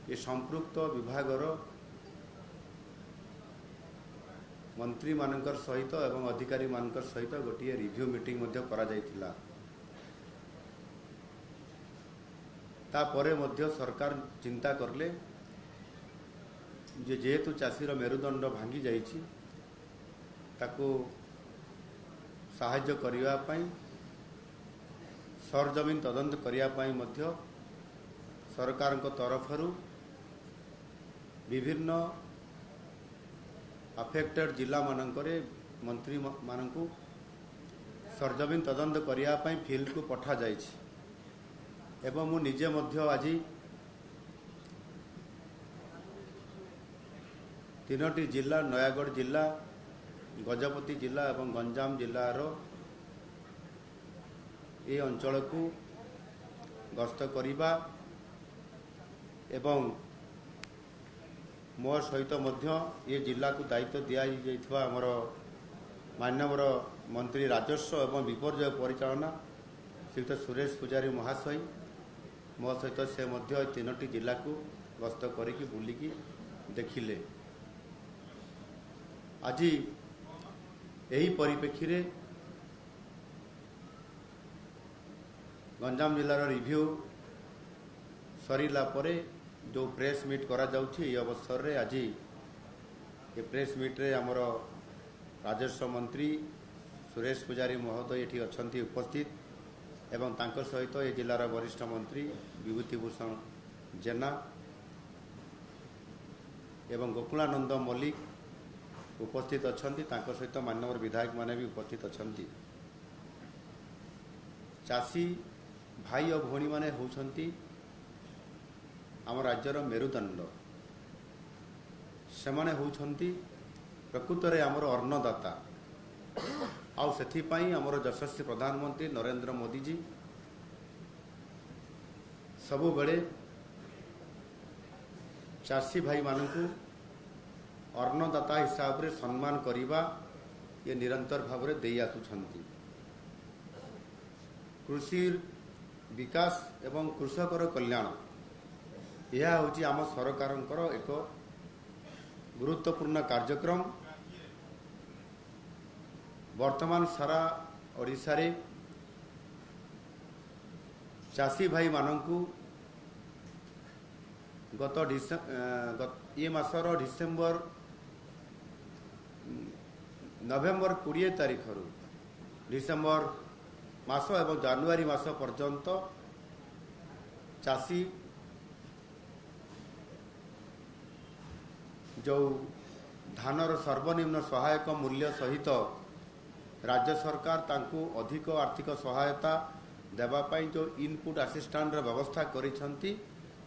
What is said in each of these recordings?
ए संपृक्त विभागर मंत्री मानकर सहित एवं अधिकारी मानकर सहित गोटे रिव्यू मीटिंग मध्य करा जायतिला। तापरे मध्य सरकार चिंता करले जेहेतु चाषीर मेरुदंड भांगी जाइछि ताकू साहाय्य करिवा पई सरजमीन तदंत करिया पई मध्य सरकार को तरफरु विभिन्न अफेक्टेड जिला मानकरे मंत्री मानकू सरजमीन तदंत करिया पई फील्ड को पठा जाइछि एवं मु निजे मध्य आज तीनोटी जिला नयागढ़ जिला गजपति जिला एवं गंजाम जिलार ये अंचल को गस्त करिबा एवं मोर सहित मध्य ये जिला को दायित्व दिया जाइथिबा हमर माननीय मंत्री राजस्व एवं विपर्यय परिचालना श्रीयुक्त सुरेश पुजारी महाशय मो सहित से मध्य तीनोटी जिला को गस्त करिकी बुलिकी देखिले। आज यही परिप्रेक्षी रे गंजाम जिलार रिव्यू सरीला परे जो प्रेस मीट करा जाउछि ए अवसर रे आज ये प्रेस मीट रे हमर राजस्व मंत्री सुरेश पुजारी महोदय एठी अछंती उपस्थित एवं तांकर सहित ए जिलार वरिष्ठ मंत्री विभूतिभूषण जेना एवं गोकुलानंद मल्लिक उपस्थित अछंती तांकर सहित माननीय विधायक माने भी उपस्थित अछंती। चाषी भाई और भौणी माने होछंती आम राज्यर मेरुदंड सेमाने होछंती प्रकृत रे हमर अन्नदाता आउ सेथिपाई हमर यशस्वी प्रधानमंत्री नरेंद्र मोदी जी सबु बेले चाषी भाई मानकू अन्नदाता हिसाब रे सम्मान करिबा ये निरंतर भाव रे देई आसुछंती। कृषि विकास एवं कृषकर कल्याण यह होची आम सरकारंकर एक गुरुत्वपूर्ण कार्यक्रम। वर्तमान सारा ओडिशा रे चाषी भाई मानकू ये मासर डिसेम्बर नवेम्बर 20 तारीख रु डिसेम्बर मास एवं जानुआरी मास पर्यंत चाषी जो धानर सर्वनिम्न सहायक मूल्य सहित राज्य सरकार तांकू अधिक आर्थिक सहायता देवाई जो इनपुट असिस्टेंट व्यवस्था करिसेंती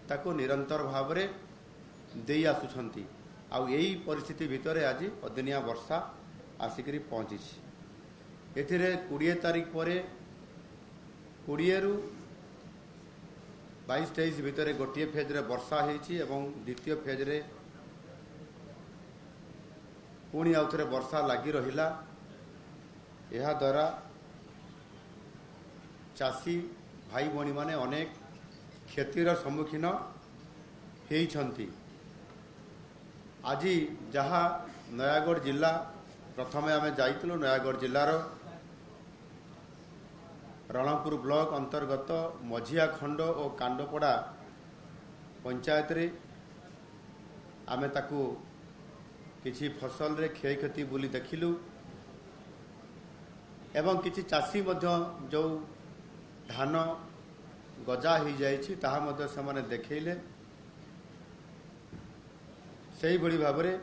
ताको निरंतर भाव रे देई आसुछंती। आउ यही परिस्थिति भितर आज अदिनिया वर्षा आसिकरी पहुंची। एथिरे 20 तारीख परे 20 रु 22-23 भितर गोटे फेज रे वर्षा होईची एवं द्वितीय फेज रे पुणी आउ थे वर्षा लगी रहिला। यह द्वारा चाषी भाई भौणी माने अनेक क्षतिर सम्मुखीन होइछंती। आज जहाँ नयागढ़ जिला प्रथमे आमे जाइतलो नयागढ़ जिलार रणपुर ब्लॉक अंतर्गत मझिया खंड और कांडपड़ा पंचायत रे आमे ताकू किसी फसल रे क्षय क्षति बुली देखिलु एवं किसी चाषी मध्य जो धान गजा हो जाइछि ताहा मध्य से देखैले सही बड़ी भाव रे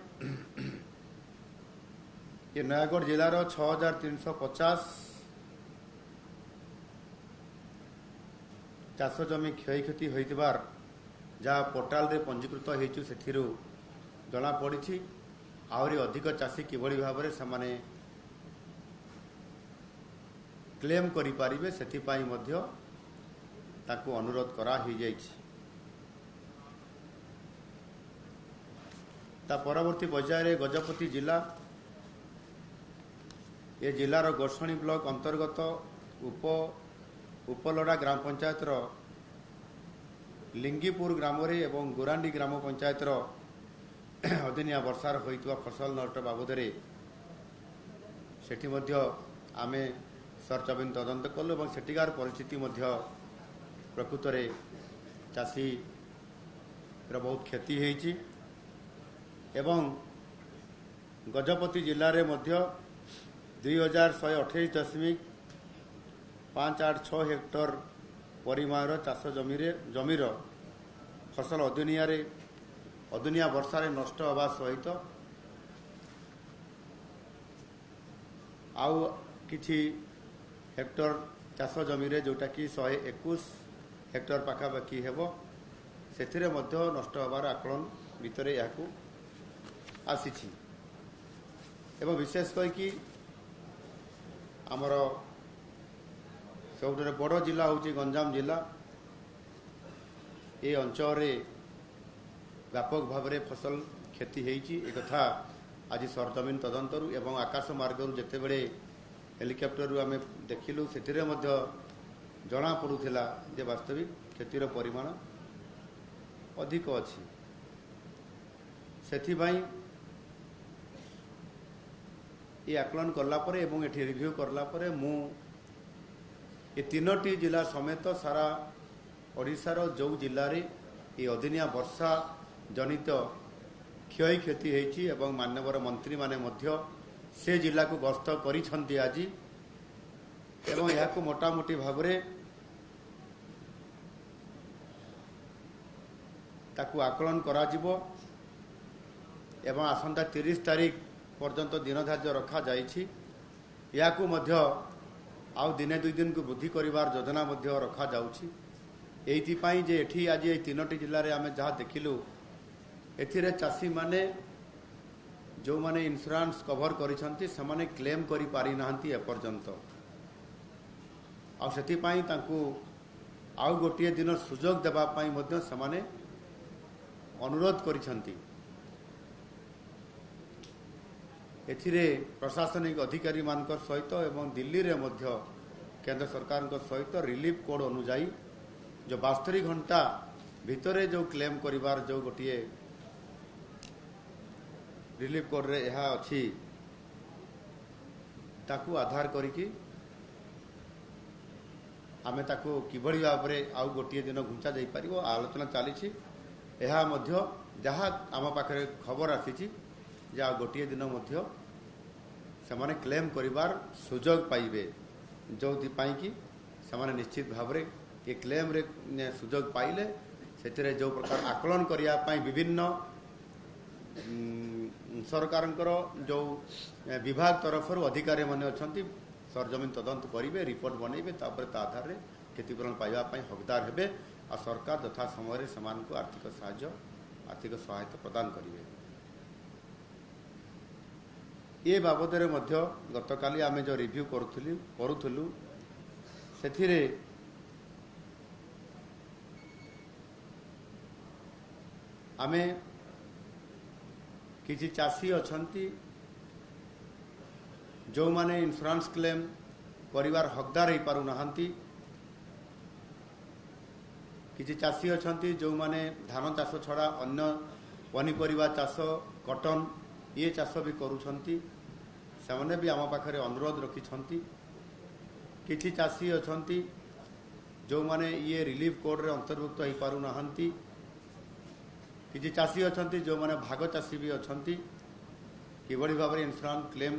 ये नयागढ़ जिलार 6350 चाष जमी क्षय क्षति होइतिबार जहाँ पोर्टाल रे पंजीकृत होइछु सेथिरु जना पड़ी आहरी अधिक चाषी किभली भाव रे समाने क्लेम करि पारिबे सेथिपाई मध्य ताकू अनुरोध करा ही जाइछि। ता परवर्ती पर्याय रे गजपति जिला ये जिलार गोरसणी ब्लॉक अंतर्गत उपलड़ा ग्राम पंचायत लिंगीपुर ग्राम एवं गुरांडी ग्राम पंचायतर अदिनिया वर्षार होइतवा फसल नष्ट बाबदरे सेठी मध्य आमे सरचबिन तदंत कलु और सेठिकार परिस्थिति मध्य प्रकृत रे चाषी बहुत क्षति होइछि एवं गजपति जिले में मध्य 2128.586 हेक्टर परिमाण चाष जमीर फसल अदुनिया वर्षार नष्ट होगा सहित आउ किछि हेक्टर चाष जमीर जोटा कि 121 हेक्टर पाखापाखि हेबो सेथिरे मध्य नष्ट होबार आकलन भितर याकू आसीछि एवं विशेष करके आमर सब बड़ जिला हूँ गंजाम जिला ये अंचल व्यापक भाव में फसल क्षति होती एक कथा आज सरजमीन तदंतर एवं आकाश मार्ग जितेबले हेलिकप्टर आम देखिलु से जना पड़ूला जे वास्तविक क्षतिर परिमाण अधिक अच्छी से ये आकलन कलापर एवं एठी रिव्यू करलापर मु ये तीनोटी जिला समेत सारा ओडिशार जो जिले में ये अदिनिया वर्षा जनित क्षय क्षति होती एवं माननीय मंत्री माने मध्य से जिला को गस्त करिसेंती आज एवं यह मोटामोटी भाव ताकू आकलन करा जिवो एवं आसंता 30 तारीख पर्यंत दिन धार्य रखा जाइछि याकू मध्य आउ दिने 2 दिन को वृद्धि करिवार योजना मध्य रखा जाउछि एइथिपाई जे एठी आज ए तीनोटी जिल्ला रे आमे जहा देखिलु एथिरे चासी माने जो माने इंश्योरेंस कवर करिसंती से माने क्लेम करि पारि नाहंती ए पर्यंत आ सेथिपाई तांकू आउ गोटिए दिन सुजोग देबा पाई मध्य से माने अनुरोध करिसंती एथिरे प्रशासनिक अधिकारी मान सहित एवं दिल्ली रे मध्य केंद्र सरकार सहित रिलीफ कोड अनुजाई जो 72 घंटा भितरे जो क्लेम करिवार जो गोटिए रिलीफ कोड रे यह अच्छी ताकू आधार करिकी आमे ताकू किभଳି भाबरे आउ गोटिए दिन घुंचा जाई परिबो आलोचना चली यह मध्य जहाँ आम पाखे खबर आसी जे गोटे दिन मध्य से माने क्लेम करिवार सुजोग पाइबे जो कि से निश्चित भाव में ये क्लेम रे सुजोग पाइले से जो प्रकार आकलन करने विभिन्न सरकार जो विभाग तरफ अधिकारी माने अछंती सरजमीन तदंत करेंगे रिपोर्ट बनइबे आधार में क्षतिपूरण पाइबा हकदार हेबे आ सरकार यथा समय से आर्थिक सहायता प्रदान करेंगे ये बाबद गतकाली आम जो रिव्यू करूँ से आम किसी चाषी अछंती जो माने इंश्योरेंस क्लेम करिवार हकदार हो पारु नाहंती किसी चाषी अछंती जो माने धान चाष छड़ा अन्य पनीपरिया चाष कॉटन ये चाष भी करुछंती से भी आम पाखे अनुरोध रखिछंती किसी चाषी अछंती जो माने ये रिलीफ कोड रे अंतर्भुक्त हो पारु नाहंती किसी चाषी अछंती जो माने भाग चाषी भी अछंती किभଳି भाव इंश्योरेंस क्लेम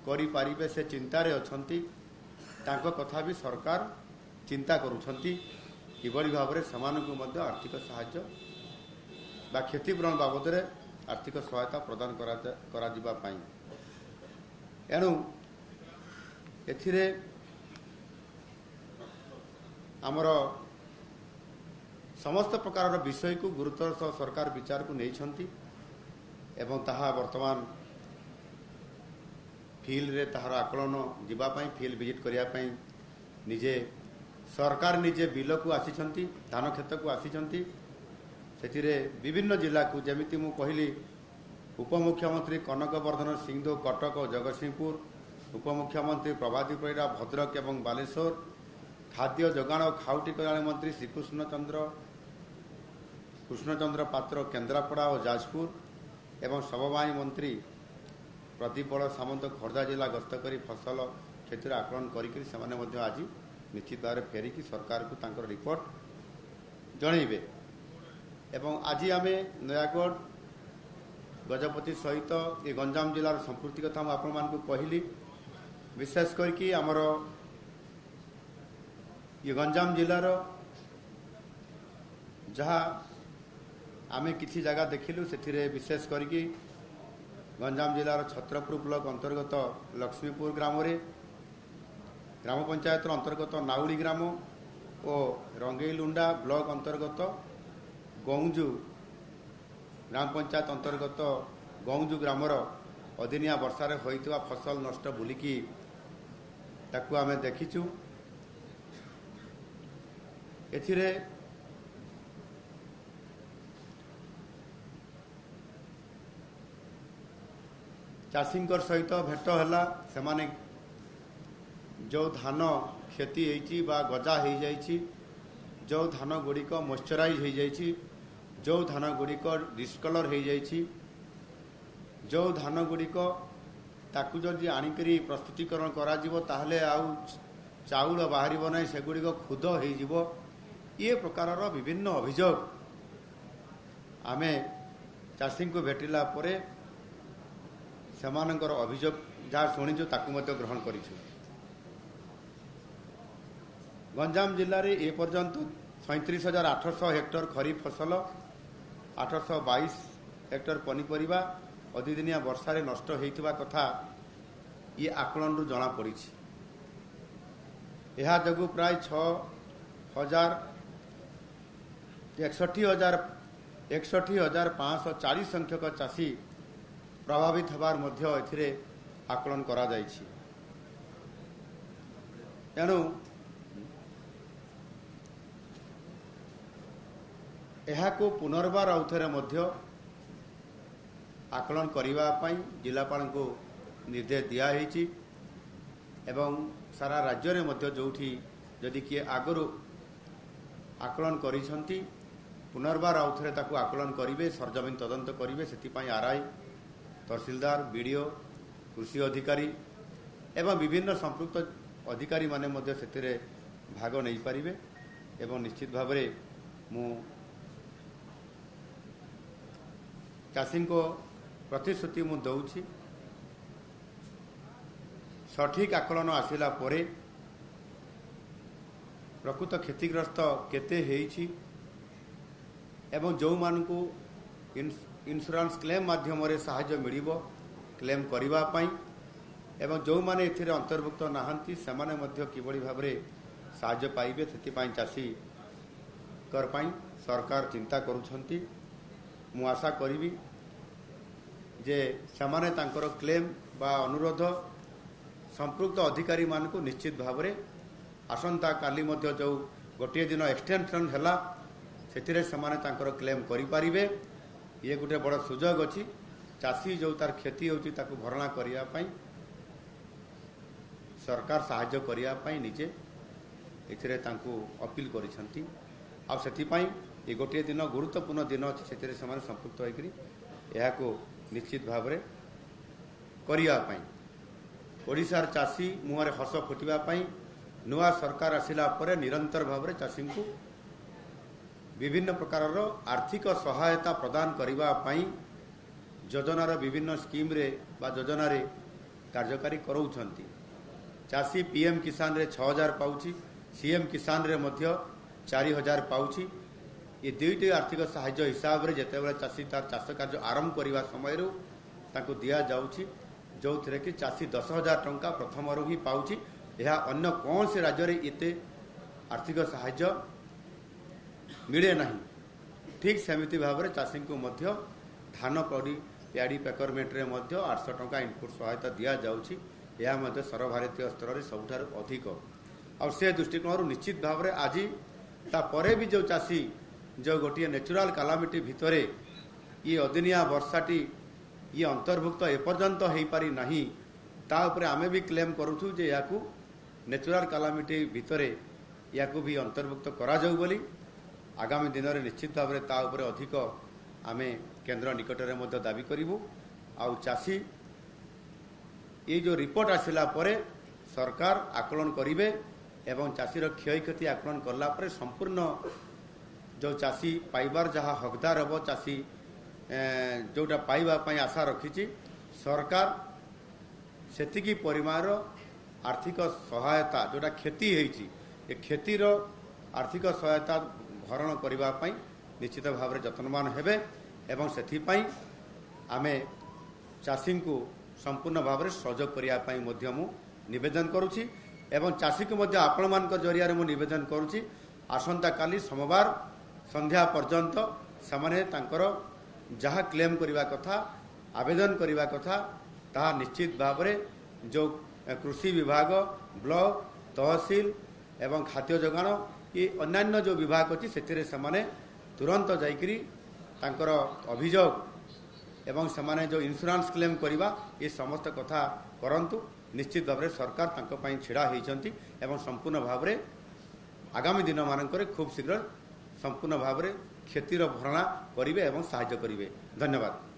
करि पारिबे से चिंतारे अछंती तांको कथा भी सरकार चिंता करुछंती किभଳି भाव समानकु मध्य आर्थिक सहायता बा क्षतिपूरण बाबद आर्थिक सहायता प्रदान करा जिबा पाई एणु एथिरे आमर समस्त प्रकार विषय को गुरुतर सह सरकार विचार को नहीं एवं ताहा वर्तमान फील्ड रे ताहार आकलन जीवाई फील्ड विजिट करने निजे सरकार निजे बिल को आसी धान खेत को आसी से विभिन्न जिला को जमीती मु कहली उपमुख्यमंत्री कनक वर्धन सिंहदेव कटक और जगतसिंहपुर उपमुख्यमंत्री प्रभाती परिड़ा भद्रक एवं बालेश्वर खाद्य जोगाण और खाउटी कल्याण मंत्री श्रीकृष्ण चंद्र कृष्णचंद्र पात्र केन्द्रापड़ा और जाजपुर एवं सबवाहिनी मंत्री प्रदीप बड़ सामंत खोर्धा जिला गस्त कर फसल क्षति आकलन कर आज निश्चित भाव में फेरिकी सरकार को तांकर रिपोर्ट जनइबे। एवं आज आम नयागढ़ गजपति सहित ये गंजाम जिलार संपूर्ति कथा मुझे कहली विशेष करके आमर ये गंजाम जिलार जहाँ आमे किसी जगह देखिलु से विशेष करके गंजाम जिलार छत्रपुर ब्लॉक अंतर्गत लक्ष्मीपुर ग्राम रे ग्राम पंचायत अंतर्गत नाउली ग्राम और रंगेईलुंडा ब्लॉक अंतर्गत गौंजू ग्राम पंचायत अंतर्गत गौंजू ग्रामर अदिनिया वर्षार होइतवा फसल नष्ट बुलिकी ताकू आमे देखिचु। एथिरे चाषींकर सहित भेट है से जो धान क्षति होती गजा हो जाइए जो धान गुड़िक मॉइस्चराइज हो जाइए जो धान गुड़िक डिस्कलर हो जाइए जो धान गुड़िक ताकू जदि आनिकरी प्रस्तुतिकरण करा जीवो ताहले आउ चाउल बाहर ना सेगुड़िक खुद हो ये प्रकार विभिन्न अभियोग आमे चाषी को भेटिला परे सेमानंकर अभियोग जहाँ शुणीचु ताकू मध्य ग्रहण करिछु। गंजाम जिले में ए पर्यंत 37,800 हेक्टर खरीफ फसल 822 हेक्टर पनीपरिबा अधिदिनिया वर्षारे नष्ट होइतिबा कथा ये आकलन रु जना पड़ी। यह जगु प्राय 61,540 संख्यक चाषी प्रभावित होबार मध्य एथिरे आकलन करा जाइछि। तेणु एहाको पुनर्बार आउथरे मध्य आकलन करिबा पई जिलापाल को निर्देश दिया हेछि एवं सारा राज्य रे मध्य जोठी जदि किए आगरु आकलन करिसंती पुनर्बार आउथरे ताकू आकलन करिवे सरजमीन तदंत करिवे सेति आरआई तहसीलदार बीडीओ कृषि अधिकारी एवं विभिन्न संपृक्त अधिकारी माने मध्य सेतिरे भाग नहीं पारिबे एवं निश्चित भाव में मु चाषी को प्रतिश्रुति मु दउछि सठिक आकलन आसिला परे प्रकृत क्षतिग्रस्त केते हेइछि एवं जो मानकु इंश्योरेंस क्लेम माध्यम रे सहायता मिलिबो क्लेम करिबा पई एवं जो माने एथिरे अंतर्भुक्त नाहंती सेमाने मध्य किबळी भाबरे सहायता पाइबे सेति पई चाषी कर पई सरकार चिंता करूछंती। मु आशा करिवि जे सेमाने तांकर क्लेम बा अनुरोध संपृक्त अधिकारी मानकु निश्चित भाबरे आसंता काली मध्य जो गोटे दिन एक्सटेंशन हैला सेतिरे सेमाने तांकर क्लेम करि पारिबे। ये गोटे बड़ सुजोग अच्छी चाषी जो तार क्षति होची ताकू भरणा करिया पई सरकार सहायता करिया पई निजे एथिरे तांकू अपील करिसंती। आ सेति पई ये गोटे दिन गुरुत्वपूर्ण दिन अच्छी सेतिरे समान संपृक्त होइकरी एहाको निश्चित भाव में करिया पई ओडिशार चाषी मुहरे हस फुटिबा पई नुआ सरकार आसिला परे निरंतर भाव में चाषी को विभिन्न प्रकार आर्थिक सहायता प्रदान करिबा पई योजनार विभिन्न स्कीम रे बा योजना रे कार्यकारी करौछंती। चाषी पीएम किसान रे 6,000 पाउची सीएम किसान रे मध्य 4,000 पाउची। ये दुईटी आर्थिक सहायता हिसाब रे जेतेबेले चाषी तार चाष कार्य आरंभ करिबा समय रो ताको दिया जाउची जो थरे कि चाषी 10,000 टंका प्रथम रो ही पाउची। यह अन्य कौन से राज्य रे एते आर्थिक सहायता मिले नहीं। ठीक सेमिति भाव में चाषी को मध्य धान पड़ी प्याड़ी पैकरमेंट रे मध्य 800 टंका इनपुट सहायता दिया जाउची। यह मध्य सर्वभारतीय स्तर में सबुठार अधिक और से दृष्टिकोण निश्चित भाव में आज तापर भी जो चाषी जो गोटे नेचुराल कालामिटी भितर ये अदिनिया वर्षाटी ये अंतर्भुक्त एपर्यंत हो पारि नहीं ता उपरे आमे भी क्लेम करूछु जे याकू नेचुराल कालामिटी भितर याकू भी अंतर्भुक्त करा जाऊ बोली आगामी दिन में निश्चित भाव में ता उपरे अधिक आमे केंद्र निकटरे मध्य दाबी करिवु। आउ चाषी ये जो रिपोर्ट आसिला परे सरकार आकलन करिवे एवं चाषीर क्षय क्षति आकलन करला परे संपूर्ण जो चाषी पाइबार जहाँ हकदार हम चाषी जोटा पाइबा पई आशा रखिछि सरकार सेतिकी परिमाण आर्थिक सहायता जोटा क्षति होइछि ए क्षतिर आर्थिक सहायता भरण करबा पई निश्चित भाव में जत्नवान हेबे एवं सेथिपई आमे चाषी को संपूर्ण भाव में सहयोग करने मु निवेदन करुछि एवं चाषी को मध्य आपण मान जरिया मु निवेदन करुछि आसंता काली सोमवार संध्या पर्यंत सेमाने तांकर जहाँ क्लेम करने कथा आवेदन करने कथा ता निश्चित भाव में जो कृषि विभाग ब्लॉक तहसील एवं खाद्य जोगाण ये अन्यान्य जो विभाग अच्छी से तुरंत जाइकरी तांकर अभियोग एवं सेमाने जो इंश्योरेंस क्लेम करवा ये समस्त कथा करंतु निश्चित भाव में सरकार तांको पई छिड़ा होइछंती एवं संपूर्ण भाव में आगामी दिन मानकर खूब शीघ्र संपूर्ण भाव में क्षतिर भरणा करिवे एवं सहायता करिवे। धन्यवाद।